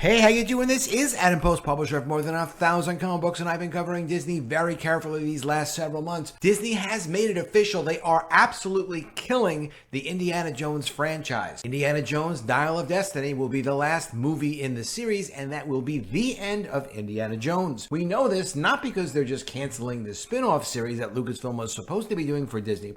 Hey, how you doing? This is Adam Post, publisher of more than 1,000 comic books, and I've been covering Disney very carefully these last several months. Disney has made it official. They are absolutely killing the Indiana Jones franchise. Indiana Jones Dial of Destiny will be the last movie in the series, and that will be the end of Indiana Jones. We know this not because they're just canceling the spin-off series that Lucasfilm was supposed to be doing for Disney+,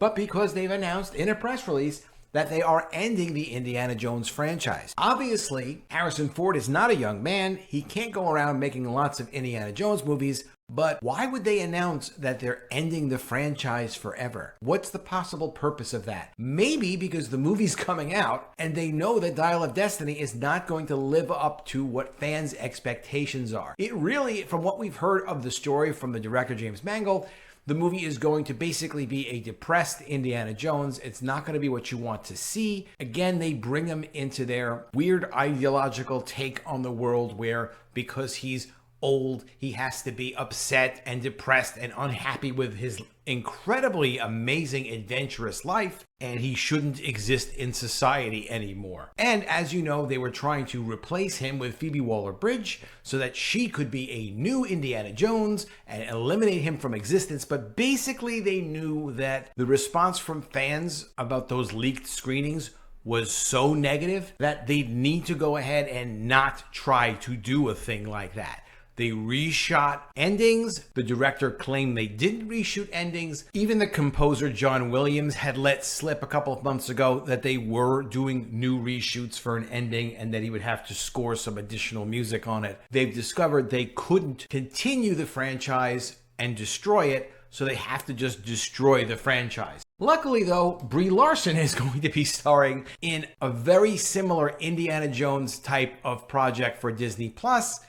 but because they've announced in a press release that they are ending the Indiana Jones franchise. Obviously, Harrison Ford is not a young man. He can't go around making lots of Indiana Jones movies, but why would they announce that they're ending the franchise forever? What's the possible purpose of that? Maybe because the movie's coming out and they know that Dial of Destiny is not going to live up to what fans' expectations are. It really, from what we've heard of the story from the director James Mangold, the movie is going to basically be a depressed Indiana Jones. It's not going to be what you want to see. Again, they bring him into their weird ideological take on the world where because he's old, he has to be upset and depressed and unhappy with his incredibly amazing adventurous life, and he shouldn't exist in society anymore. And as you know, they were trying to replace him with Phoebe Waller-Bridge so that she could be a new Indiana Jones and eliminate him from existence. But basically they knew that the response from fans about those leaked screenings was so negative that they'd need to go ahead and not try to do a thing like that. They reshot endings. The director claimed they didn't reshoot endings. Even the composer John Williams had let slip a couple of months ago that they were doing new reshoots for an ending and that he would have to score some additional music on it. They've discovered they couldn't continue the franchise and destroy it, so they have to just destroy the franchise. Luckily though, Brie Larson is going to be starring in a very similar Indiana Jones type of project for Disney+,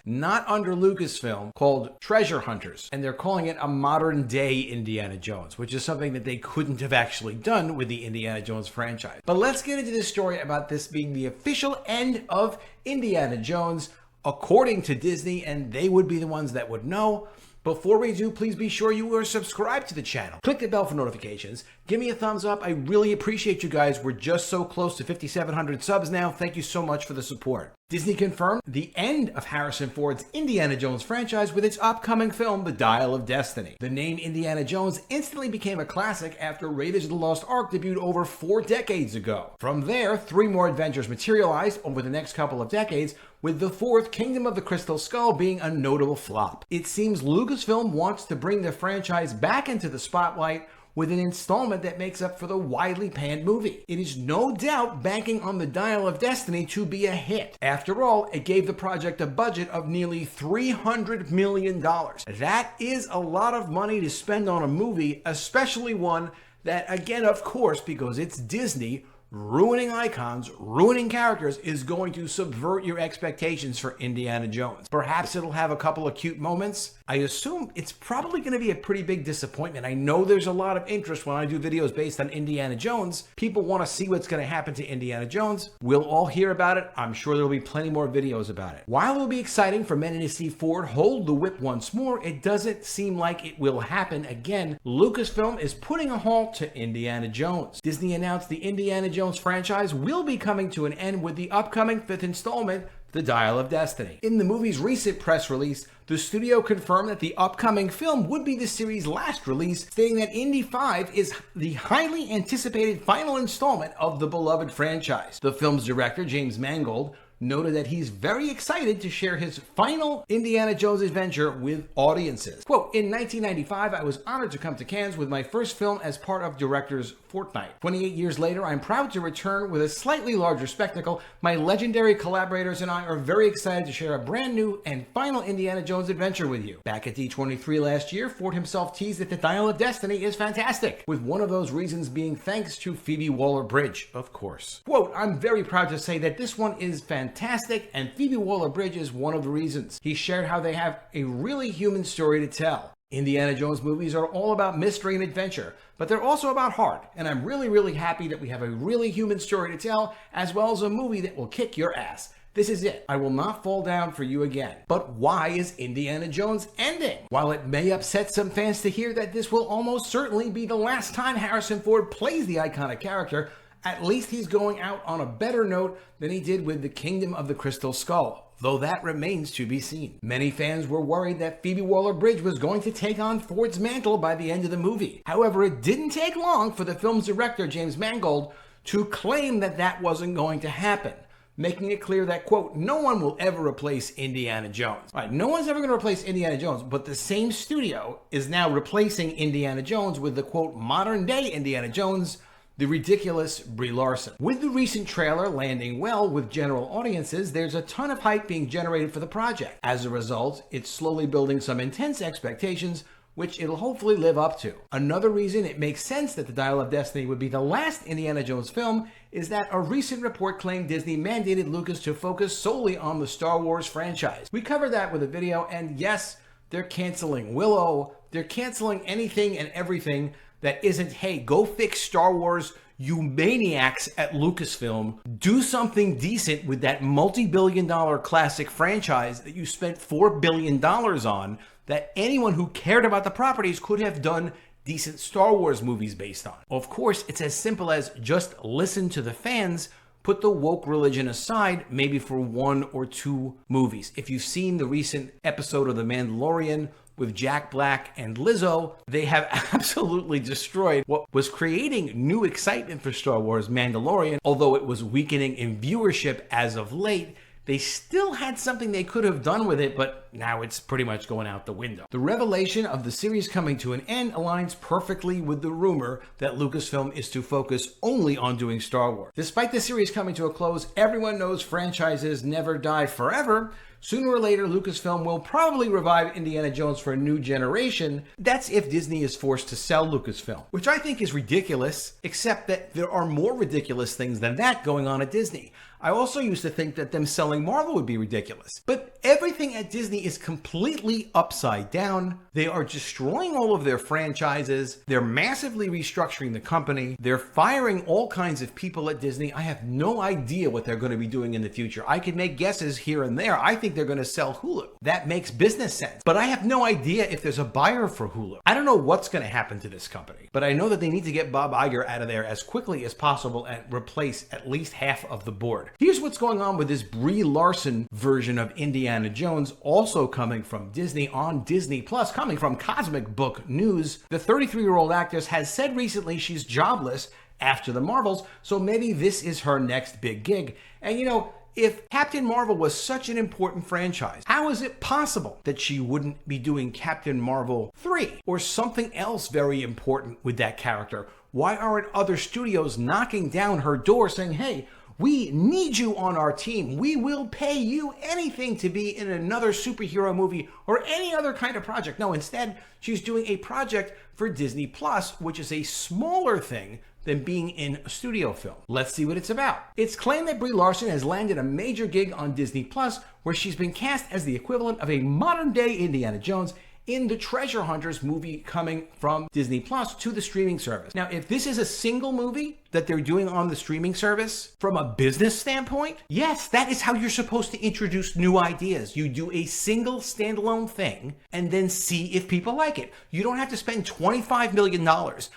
not under Lucasfilm, called Treasure Hunters. And they're calling it a modern day Indiana Jones, which is something that they couldn't have actually done with the Indiana Jones franchise. But let's get into this story about this being the official end of Indiana Jones, according to Disney, and they would be the ones that would know. Before we do, please be sure you are subscribed to the channel. Click the bell for notifications. Give me a thumbs up. I really appreciate you guys. We're just so close to 5,700 subs now. Thank you so much for the support. Disney confirmed the end of Harrison Ford's Indiana Jones franchise with its upcoming film, The Dial of Destiny. The name Indiana Jones instantly became a classic after Raiders of the Lost Ark debuted over 4 decades ago. From there, 3 more adventures materialized over the next couple of decades, with the 4th, Kingdom of the Crystal Skull, being a notable flop. It seems Lucasfilm wants to bring the franchise back into the spotlight with an installment that makes up for the widely panned movie. It is no doubt banking on the Dial of Destiny to be a hit. After all, it gave the project a budget of nearly $300 million. That is a lot of money to spend on a movie, especially one that, again, of course, because it's Disney, ruining icons, ruining characters, is going to subvert your expectations for Indiana Jones. Perhaps it'll have a couple of cute moments. I assume it's probably going to be a pretty big disappointment. I know there's a lot of interest when I do videos based on Indiana Jones. People want to see what's going to happen to Indiana Jones. We'll all hear about it. I'm sure there'll be plenty more videos about it. While it'll be exciting for many to see Ford hold the whip once more, it doesn't seem like it will happen again. Lucasfilm is putting a halt to Indiana Jones. Disney announced the Indiana Jones franchise will be coming to an end with the upcoming 5th installment, The Dial of Destiny. In the movie's recent press release, the studio confirmed that the upcoming film would be the series' last release, stating that Indy 5 is the highly anticipated final installment of the beloved franchise. The film's director, James Mangold, noted that he's very excited to share his final Indiana Jones adventure with audiences. Quote, "In 1995, I was honored to come to Cannes with my first film as part of director's fortnight. 28 years later, I'm proud to return with a slightly larger spectacle. My legendary collaborators and I are very excited to share a brand new and final Indiana Jones adventure with you." Back at D23 last year, Ford himself teased that The Dial of Destiny is fantastic, with one of those reasons being thanks to Phoebe Waller-Bridge, of course. Quote, "I'm very proud to say that this one is fantastic, and Phoebe Waller-Bridge is one of the reasons." He shared how they have a really human story to tell. Indiana Jones movies are all about mystery and adventure, but they're also about heart, and I'm really happy that we have a really human story to tell, as well as a movie that will kick your ass. This is it. I will not fall down for you again. But why is Indiana Jones ending? While it may upset some fans to hear that this will almost certainly be the last time Harrison Ford plays the iconic character, At least he's going out on a better note than he did with The Kingdom of the Crystal Skull, though that remains to be seen. Many fans were worried that Phoebe Waller-Bridge was going to take on Ford's mantle by the end of the movie. However, it didn't take long for the film's director, James Mangold, to claim that that wasn't going to happen, making it clear that, quote, no one will ever replace Indiana Jones. All right, no one's ever going to replace Indiana Jones, but the same studio is now replacing Indiana Jones with the, quote, modern-day Indiana Jones, the ridiculous Brie Larson. With the recent trailer landing well with general audiences, there's a ton of hype being generated for the project. As a result, it's slowly building some intense expectations, which it'll hopefully live up to. Another reason it makes sense that The Dial of Destiny would be the last Indiana Jones film is that a recent report claimed Disney mandated Lucas to focus solely on the Star Wars franchise. We covered that with a video, and yes, they're canceling Willow, they're canceling anything and everything that isn't, hey, go fix Star Wars, you maniacs at Lucasfilm. Do something decent with that multi-billion-dollar classic franchise that you spent $4 billion on, that anyone who cared about the properties could have done decent Star Wars movies based on. Of course, it's as simple as just listen to the fans, put the woke religion aside, maybe for 1 or 2 movies. If you've seen the recent episode of The Mandalorian with Jack Black and Lizzo, they have absolutely destroyed what was creating new excitement for Star Wars Mandalorian. Although it was weakening in viewership as of late, they still had something they could have done with it, but now it's pretty much going out the window. The revelation of the series coming to an end aligns perfectly with the rumor that Lucasfilm is to focus only on doing Star Wars. Despite the series coming to a close, everyone knows franchises never die forever. Sooner or later, Lucasfilm will probably revive Indiana Jones for a new generation. That's if Disney is forced to sell Lucasfilm, which I think is ridiculous, except that there are more ridiculous things than that going on at Disney. I also used to think that them selling Marvel would be ridiculous. But everything at Disney is completely upside down. They are destroying all of their franchises. They're massively restructuring the company. They're firing all kinds of people at Disney. I have no idea what they're going to be doing in the future. I could make guesses here and there. I think they're going to sell Hulu. That makes business sense. But I have no idea if there's a buyer for Hulu. I don't know what's going to happen to this company. But I know that they need to get Bob Iger out of there as quickly as possible and replace at least half of the board. Here's what's going on with this Brie Larson version of Indiana Jones, also coming from Disney on Disney Plus, coming from Cosmic Book News. The 33-year-old actress has said recently she's jobless after the Marvels, so maybe this is her next big gig. And you know, if Captain Marvel was such an important franchise, how is it possible that she wouldn't be doing Captain Marvel 3 or something else very important with that character? Why aren't other studios knocking down her door saying, hey, we need you on our team. We will pay you anything to be in another superhero movie or any other kind of project. No, instead, she's doing a project for Disney Plus, which is a smaller thing than being in a studio film. Let's see what it's about. It's claimed that Brie Larson has landed a major gig on Disney Plus, where she's been cast as the equivalent of a modern-day Indiana Jones in the Treasure Hunters movie coming from Disney Plus to the streaming service. Now, if this is a single movie that they're doing on the streaming service, from a business standpoint, yes, that is how you're supposed to introduce new ideas. You do a single standalone thing and then see if people like it. You don't have to spend $25 million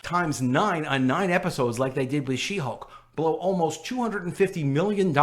times 9 on 9 episodes like they did with She-Hulk. Blow almost $250 million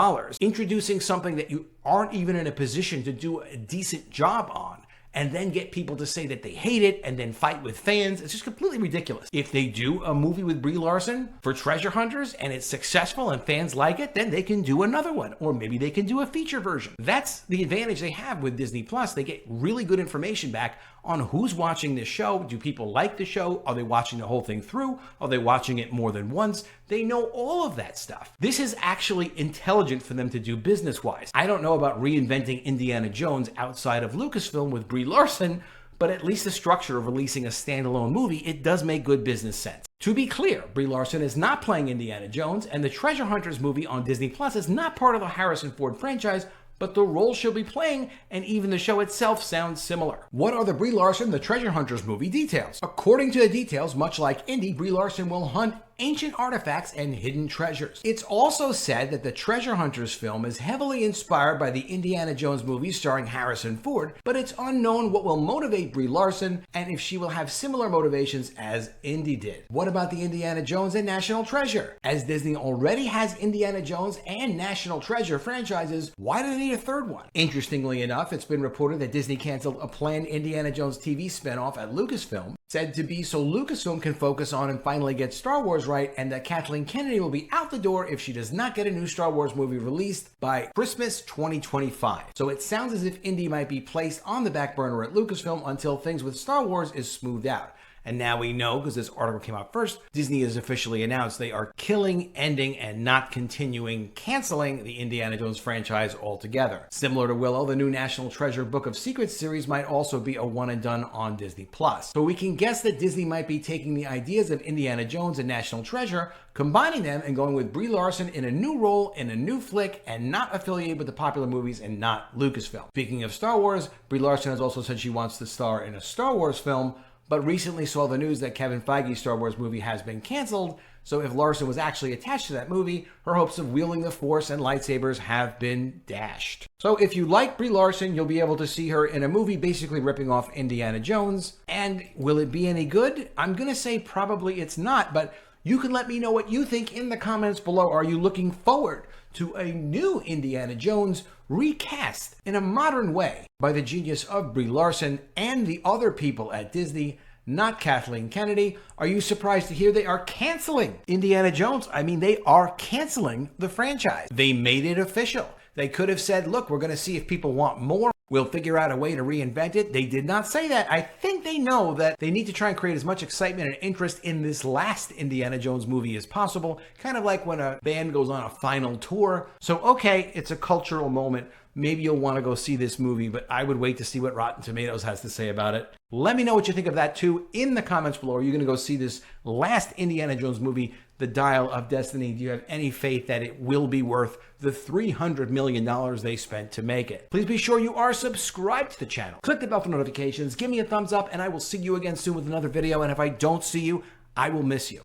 introducing something that you aren't even in a position to do a decent job on, and then get people to say that they hate it and then fight with fans. It's just completely ridiculous. If they do a movie with Brie Larson for Treasure Hunters and it's successful and fans like it, then they can do another one, or maybe they can do a feature version. That's the advantage they have with Disney Plus. They get really good information back on who's watching this show. Do people like the show? Are they watching the whole thing through? Are they watching it more than once? They know all of that stuff. This is actually intelligent for them to do business-wise. I don't know about reinventing Indiana Jones outside of Lucasfilm with Brie Larson, but at least the structure of releasing a standalone movie, it does make good business sense. To be clear, Brie Larson is not playing Indiana Jones, and the Treasure Hunters movie on Disney Plus is not part of the Harrison Ford franchise, but the role she'll be playing, and even the show itself, sounds similar. What are the Brie Larson, the Treasure Hunters movie details? According to the details, much like Indy, Brie Larson will hunt ancient artifacts and hidden treasures. It's also said that the Treasure Hunters film is heavily inspired by the Indiana Jones movie starring Harrison Ford, but it's unknown what will motivate Brie Larson and if she will have similar motivations as Indy did. What about the Indiana Jones and National Treasure? As Disney already has Indiana Jones and National Treasure franchises, why do they need a third one? Interestingly enough, it's been reported that Disney canceled a planned Indiana Jones TV spinoff at Lucasfilm, said to be so Lucasfilm can focus on and finally get Star Wars right, and that Kathleen Kennedy will be out the door if she does not get a new Star Wars movie released by Christmas 2025. So it sounds as if Indy might be placed on the back burner at Lucasfilm until things with Star Wars is smoothed out. And now we know, because this article came out first, Disney has officially announced they are killing, ending, and not canceling the Indiana Jones franchise altogether. Similar to Willow, the new National Treasure Book of Secrets series might also be a one and done on Disney+. So we can guess that Disney might be taking the ideas of Indiana Jones and National Treasure, combining them and going with Brie Larson in a new role, in a new flick, and not affiliated with the popular movies and not Lucasfilm. Speaking of Star Wars, Brie Larson has also said she wants to star in a Star Wars film, but recently saw the news that Kevin Feige's Star Wars movie has been canceled, so if Larson was actually attached to that movie, her hopes of wielding the Force and lightsabers have been dashed. So if you like Brie Larson, you'll be able to see her in a movie basically ripping off Indiana Jones. And will it be any good? I'm gonna say probably it's not, but you can let me know what you think in the comments below. Are you looking forward to a new Indiana Jones recast in a modern way by the genius of Brie Larson and the other people at Disney, not Kathleen Kennedy? Are you surprised to hear they are canceling Indiana Jones? I mean, they are canceling the franchise. They made it official. They could have said, look, we're going to see if people want more. We'll figure out a way to reinvent it. They did not say that. I think they know that they need to try and create as much excitement and interest in this last Indiana Jones movie as possible. Kind of like when a band goes on a final tour. So, okay, it's a cultural moment. Maybe you'll want to go see this movie, but I would wait to see what Rotten Tomatoes has to say about it. Let me know what you think of that too in the comments below. Are you going to go see this last Indiana Jones movie, The Dial of Destiny? Do you have any faith that it will be worth the $300 million they spent to make it? Please be sure you are subscribed to the channel. Click the bell for notifications, give me a thumbs up, and I will see you again soon with another video. And if I don't see you, I will miss you.